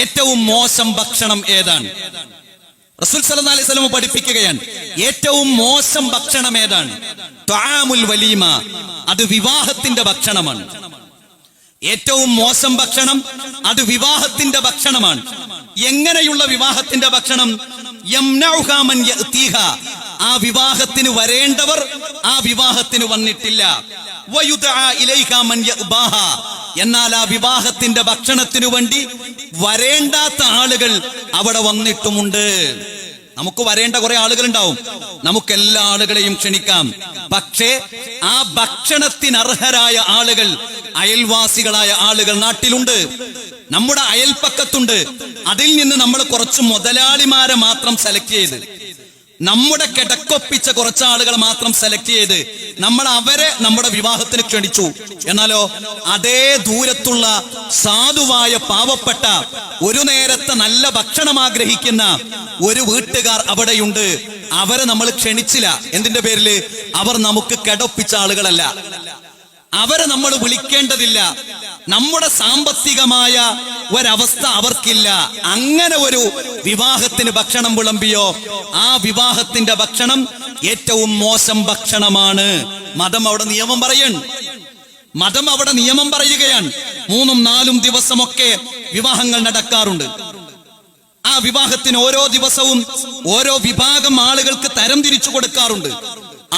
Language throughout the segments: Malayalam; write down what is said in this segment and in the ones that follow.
ഏറ്റവും മോശം ഭക്ഷണം ഏതാണ്? റസൂൽ സല്ലല്ലാഹു അലൈഹി വസല്ലം പഠിപ്പിക്കുകയാണ്, ഏറ്റവും മോശം ഭക്ഷണം ഏതാണ്? ത്വആമുൽ വലീമ, അത് വിവാഹത്തിന്റെ ഭക്ഷണമാണ്. ഏറ്റവും മോശം ഭക്ഷണം അത് വിവാഹത്തിന്റെ ഭക്ഷണമാണ്. എങ്ങനെയുള്ള വിവാഹത്തിന്റെ ഭക്ഷണം? യംനഉഹാ മൻ യഅതീഹ, ആ വിവാഹത്തിന് വരേണ്ടവർ ആ വിവാഹത്തിന് വന്നിട്ടില്ല. വയുദഅ ഇലൈഹാ മൻ യഅബാഹ, എന്നാൽ ആ വിവാഹത്തിന്റെ ഭക്ഷണത്തിനു വേണ്ടി വരേണ്ടാത്ത ആളുകൾ അവിടെ വന്നിട്ടുമുണ്ട്. നമുക്ക് വരേണ്ട കുറെ ആളുകൾ ഉണ്ടാവും, നമുക്ക് എല്ലാ ആളുകളെയും ക്ഷണിക്കാം. പക്ഷേ ആ ഭക്ഷണത്തിന് അർഹരായ ആളുകൾ, അയൽവാസികളായ ആളുകൾ നാട്ടിലുണ്ട്, നമ്മുടെ അയൽപ്പക്കത്തുണ്ട്. അതിൽ നിന്ന് നമ്മൾ കുറച്ച് മുതലാളിമാരെ മാത്രം സെലക്ട് ചെയ്ത്, നമ്മുടെ കിടക്കൊപ്പിച്ച കുറച്ച് ആളുകളെ മാത്രം സെലക്ട് ചെയ്ത് നമ്മൾ അവരെ നമ്മുടെ വിവാഹത്തിന് ക്ഷണിച്ചു. എന്നാലോ അതേ ദൂരത്തുള്ള സാധുവായ പാവപ്പെട്ട ഒരു നേരത്തെ നല്ല ഭക്ഷണം ആഗ്രഹിക്കുന്ന ഒരു വീട്ടുകാർ അവിടെയുണ്ട്. അവരെ നമ്മൾ ക്ഷണിച്ചില്ല. എന്തിന്റെ പേരില്? അവർ നമുക്ക് കിടപ്പിച്ച ആളുകളല്ല, അവരെ നമ്മൾ വിളിക്കേണ്ടതില്ല. നമ്മുടെ സാമ്പത്തികമായ ഒരവസ്ഥ അവർക്കില്ല. അങ്ങനെ ഒരു വിവാഹത്തിന് ഭക്ഷണം വിളമ്പിയോ ആ വിവാഹത്തിന്റെ ഭക്ഷണം ഏറ്റവും മോശം ഭക്ഷണമാണ്. മതം അവിടെ നിയമം പറയുകയാണ്. 3-4 ദിവസമൊക്കെ വിവാഹങ്ങൾ നടക്കാറുണ്ട്. ആ വിവാഹത്തിന് ഓരോ ദിവസവും ഓരോ വിഭാഗം ആളുകൾക്ക് തരം തിരിച്ചു കൊടുക്കാറുണ്ട്.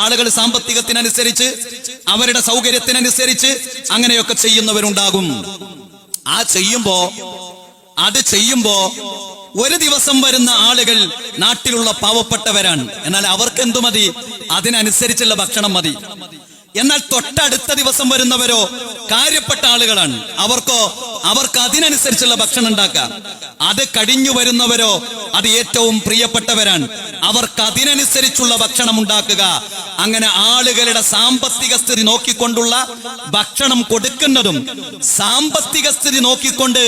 ആളുകൾ സാമ്പത്തികത്തിനനുസരിച്ച്, അവരുടെ സൗകര്യത്തിനനുസരിച്ച് അങ്ങനെയൊക്കെ ചെയ്യുന്നവരുണ്ടാകും. അത് ചെയ്യുമ്പോ ഒരു ദിവസം വരുന്ന ആളുകൾ നാട്ടിലുള്ള പാവപ്പെട്ടവരാണ്. എന്നാൽ അവർക്ക് എന്തു മതി? അതിനനുസരിച്ചുള്ള ഭക്ഷണം മതി. എന്നാൽ തൊട്ടടുത്ത ദിവസം വരുന്നവരോ കാര്യപ്പെട്ട ആളുകളാണ്. അവർക്ക് അതിനനുസരിച്ചുള്ള ഭക്ഷണം ഉണ്ടാക്കാം. അത് കഴിഞ്ഞു വരുന്നവരോ അത് ഏറ്റവും പ്രിയപ്പെട്ടവരാണ്. അവർക്ക് അതിനനുസരിച്ചുള്ള ഭക്ഷണം ഉണ്ടാക്കുക. അങ്ങനെ ആളുകളുടെ സാമ്പത്തിക സ്ഥിതി നോക്കിക്കൊണ്ടുള്ള ഭക്ഷണം കൊടുക്കുന്നതും, സാമ്പത്തിക സ്ഥിതി നോക്കിക്കൊണ്ട്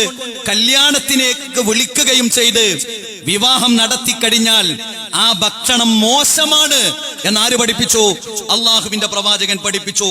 കല്യാണത്തിലേക്ക് വിളിക്കുകയും ചെയ്ത് വിവാഹം നടത്തി കഴിഞ്ഞാൽ ആ ഭക്ഷണം മോശമാണ് എന്നാര് പഠിപ്പിച്ചു? അള്ളാഹുവിന്റെ പ്രവാചകൻ പഠിപ്പിച്ചു.